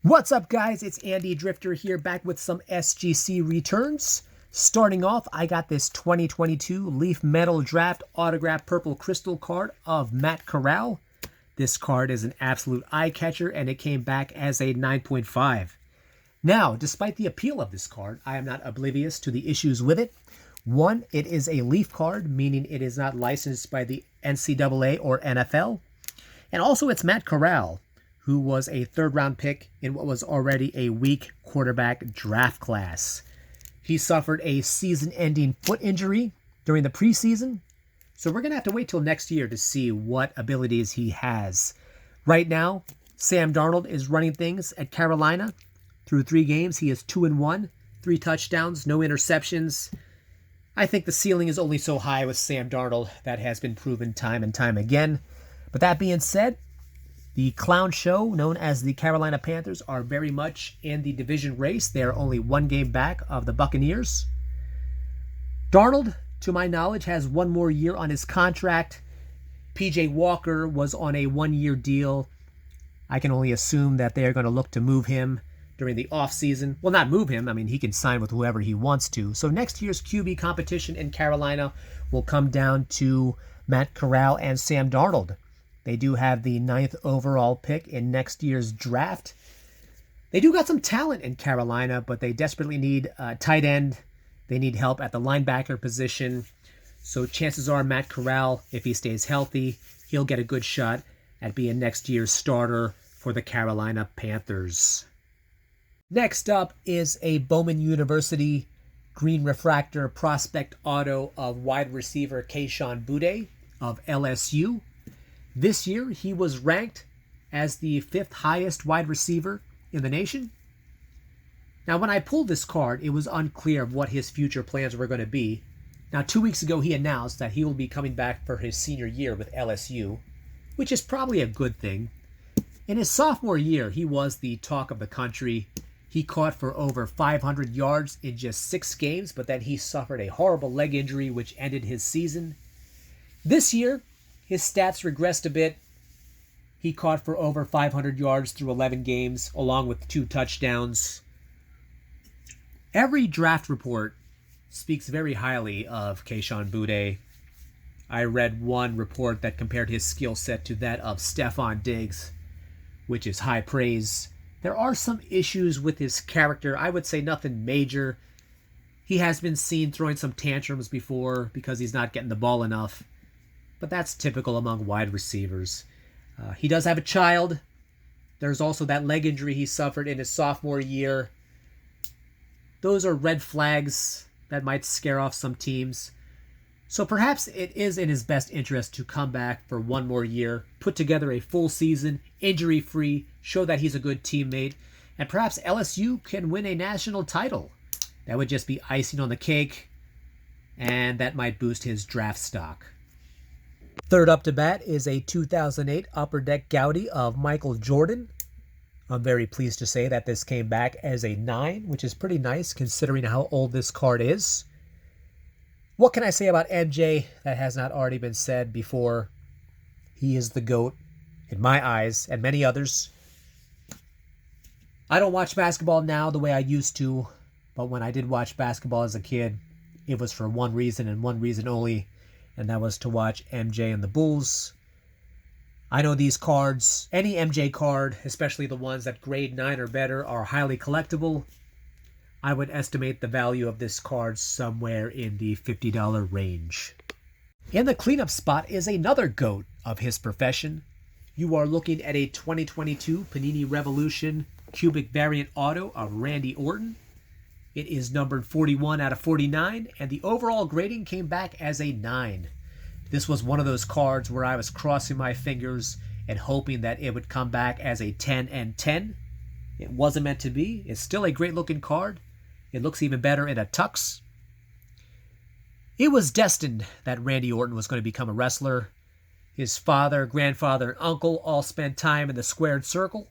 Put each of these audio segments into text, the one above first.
What's up, guys? It's Andy Drifter here, back with some SGC returns. Starting off, I got this 2022 Leaf Metal Draft Autograph Purple Crystal card of Matt Corral. This card is an absolute eye-catcher, and it came back as a 9.5. Now, despite the appeal of this card, I am not oblivious to the issues with it. One, it is a Leaf card, meaning it is not licensed by the NCAA or NFL. And also, it's Matt Corral, who was a third-round pick in what was already a weak quarterback draft class. He suffered a season-ending foot injury during the preseason, so we're going to have to wait till next year to see what abilities he has. Right now, Sam Darnold is running things at Carolina. Through 3 games, he is 2-1, 3 touchdowns, no interceptions. I think the ceiling is only so high with Sam Darnold. That has been proven time and time again. But that being said, the clown show known as the Carolina Panthers are very much in the division race. They are only 1 game back of the Buccaneers. Darnold, to my knowledge, has 1 more year on his contract. PJ Walker was on a 1-year deal. I can only assume that they are going to look to move him during the offseason. Well, not move him. I mean, he can sign with whoever he wants to. So next year's QB competition in Carolina will come down to Matt Corral and Sam Darnold. They do have the 9th overall pick in next year's draft. They do got some talent in Carolina, but they desperately need a tight end. They need help at the linebacker position. So chances are Matt Corral, if he stays healthy, he'll get a good shot at being next year's starter for the Carolina Panthers. Next up is a Bowman University Green Refractor Prospect Auto of wide receiver Kayshon Boutte of LSU. This year, he was ranked as the 5th highest wide receiver in the nation. Now, when I pulled this card, it was unclear of what his future plans were going to be. Now, 2 weeks ago, he announced that he will be coming back for his senior year with LSU, which is probably a good thing. In his sophomore year, he was the talk of the country. He caught for over 500 yards in just 6 games, but then he suffered a horrible leg injury, which ended his season. This year, his stats regressed a bit. He caught for over 500 yards through 11 games, along with 2 touchdowns. Every draft report speaks very highly of Kayshon Boutte. I read one report that compared his skill set to that of Stephon Diggs, which is high praise. There are some issues with his character. I would say nothing major. He has been seen throwing some tantrums before because he's not getting the ball enough. But that's typical among wide receivers. He does have a child. There's also that leg injury he suffered in his sophomore year. Those are red flags that might scare off some teams. So perhaps it is in his best interest to come back for 1 more year, put together a full season, injury-free, show that he's a good teammate, and perhaps LSU can win a national title. That would just be icing on the cake, and that might boost his draft stock. Third up to bat is a 2008 Upper Deck Goudey of Michael Jordan. I'm very pleased to say that this came back as a 9, which is pretty nice considering how old this card is. What can I say about MJ that has not already been said before? He is the GOAT in my eyes and many others. I don't watch basketball now the way I used to, but when I did watch basketball as a kid, it was for one reason and one reason only, and that was to watch MJ and the Bulls. I know these cards, any MJ card, especially the ones that grade 9 or better, are highly collectible. I would estimate the value of this card somewhere in the $50 range. In the cleanup spot is another GOAT of his profession. You are looking at a 2022 Panini Revolution Cubic Variant Auto of Randy Orton. It is numbered 41 out of 49, and the overall grading came back as a 9. This was one of those cards where I was crossing my fingers and hoping that it would come back as a 10 and 10. It wasn't meant to be. It's still a great-looking card. It looks even better in a tux. It was destined that Randy Orton was going to become a wrestler. His father, grandfather, and uncle all spent time in the squared circle.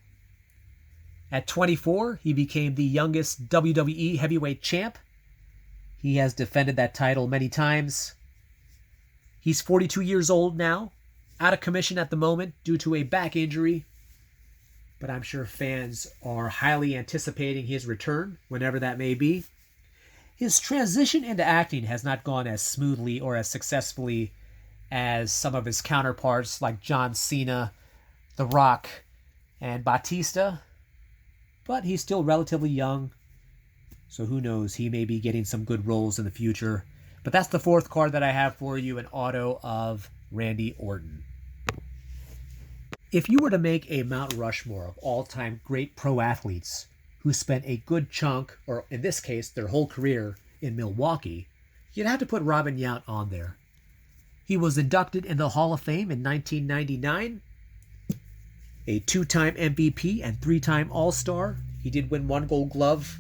At 24, he became the youngest WWE heavyweight champ. He has defended that title many times. He's 42 years old now, out of commission at the moment due to a back injury. but I'm sure fans are highly anticipating his return, whenever that may be. His transition into acting has not gone as smoothly or as successfully as some of his counterparts like John Cena, The Rock, and Batista, but he's still relatively young, so who knows, he may be getting some good roles in the future. But that's the fourth card that I have for you, an auto of Randy Orton. If you were to make a Mount Rushmore of all-time great pro athletes who spent a good chunk, or in this case, their whole career in Milwaukee, you'd have to put Robin Yount on there. He was inducted in the Hall of Fame in 1999, a two-time MVP and three-time All-Star. He did win one Gold Glove.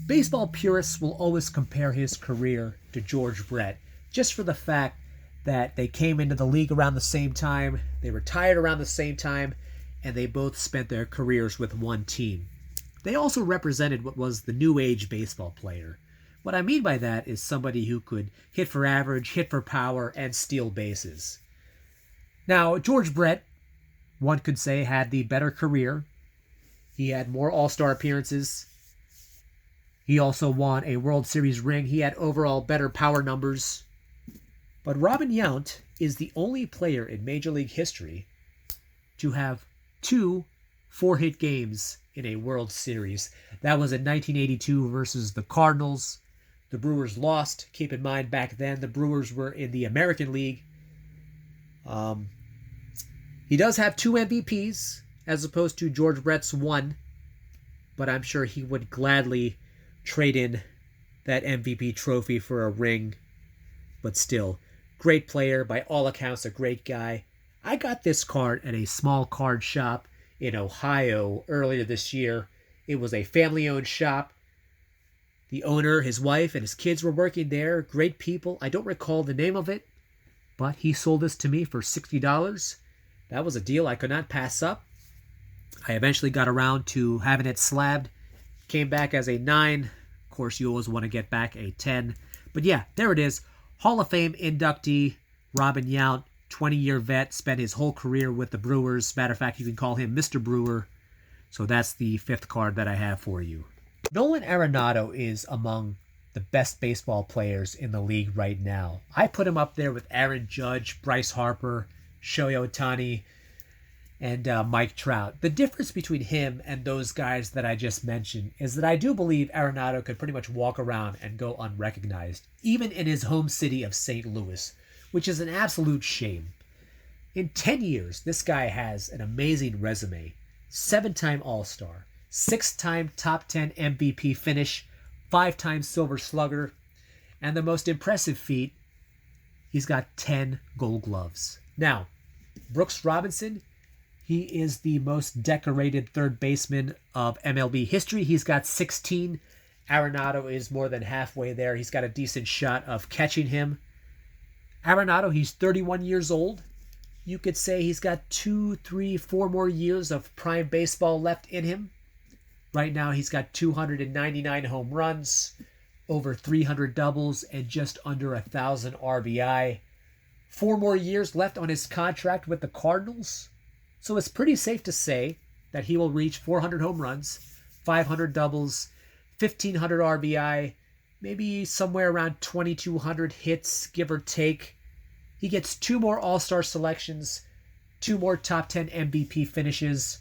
Baseball purists will always compare his career to George Brett, just for the fact that they came into the league around the same time, they retired around the same time, and they both spent their careers with one team. They also represented what was the new age baseball player. What I mean by that is somebody who could hit for average, hit for power, and steal bases. Now, George Brett, one could say, had the better career. He had more All-Star appearances. He also won a World Series ring. He had overall better power numbers. But Robin Yount is the only player in Major League history to have two four-hit games in a World Series. That was in 1982 versus the Cardinals. The Brewers lost. Keep in mind, back then, the Brewers were in the American League. He does have two MVPs, as opposed to George Brett's one. But I'm sure he would gladly trade in that MVP trophy for a ring. But still, great player, by all accounts, a great guy. I got this card at a small card shop in Ohio earlier this year. It was a family-owned shop. The owner, his wife, and his kids were working there. Great people. I don't recall the name of it, but he sold this to me for $60. That was a deal I could not pass up. I eventually got around to having it slabbed. Came back as a 9. Of course, you always want to get back a 10. But yeah, there it is. Hall of Fame inductee Robin Yount, 20-year vet, spent his whole career with the Brewers. Matter of fact, you can call him Mr. Brewer. So that's the fifth card that I have for you. Nolan Arenado is among the best baseball players in the league right now. I put him up there with Aaron Judge, Bryce Harper, Shohei Ohtani, and Mike Trout. The difference between him and those guys that I just mentioned is that I do believe Arenado could pretty much walk around and go unrecognized, even in his home city of St. Louis, which is an absolute shame. In 10 years, this guy has an amazing resume. 7-time All-Star, 6-time top 10 MVP finish, 5-time Silver Slugger, and the most impressive feat, he's got 10 Gold Gloves. Now, Brooks Robinson, he is the most decorated third baseman of MLB history. He's got 16. Arenado is more than halfway there. He's got a decent shot of catching him. Arenado, he's 31 years old. You could say he's got 2, 3, 4 more years of prime baseball left in him. Right now, he's got 299 home runs, over 300 doubles, and just under 1,000 RBI. 4 more years left on his contract with the Cardinals. So it's pretty safe to say that he will reach 400 home runs, 500 doubles, 1,500 RBI, maybe somewhere around 2,200 hits, give or take. He gets 2 more All-Star selections, 2 more top 10 MVP finishes,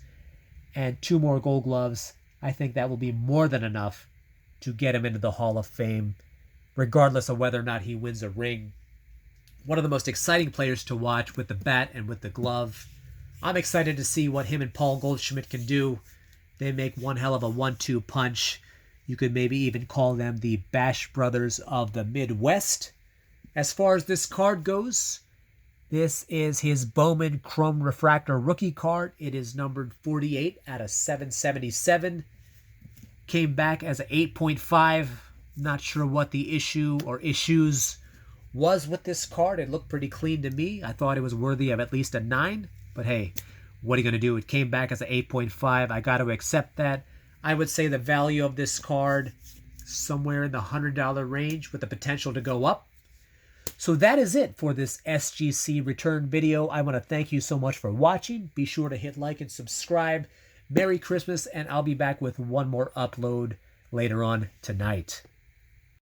and 2 more Gold Gloves. I think that will be more than enough to get him into the Hall of Fame, regardless of whether or not he wins a ring. One of the most exciting players to watch with the bat and with the glove. I'm excited to see what him and Paul Goldschmidt can do. They make one hell of a 1-2 punch. You could maybe even call them the Bash Brothers of the Midwest. As far as this card goes, this is his Bowman Chrome Refractor rookie card. It is numbered 48 out of 777. Came back as an 8.5. Not sure what the issue or issues was with this card. It looked pretty clean to me. I thought it was worthy of at least a 9. But hey, what are you going to do? It came back as an 8.5. I got to accept that. I would say the value of this card somewhere in the $100 range with the potential to go up. So that is it for this SGC return video. I want to thank you so much for watching. Be sure to hit like and subscribe. Merry Christmas, and I'll be back with one more upload later on tonight.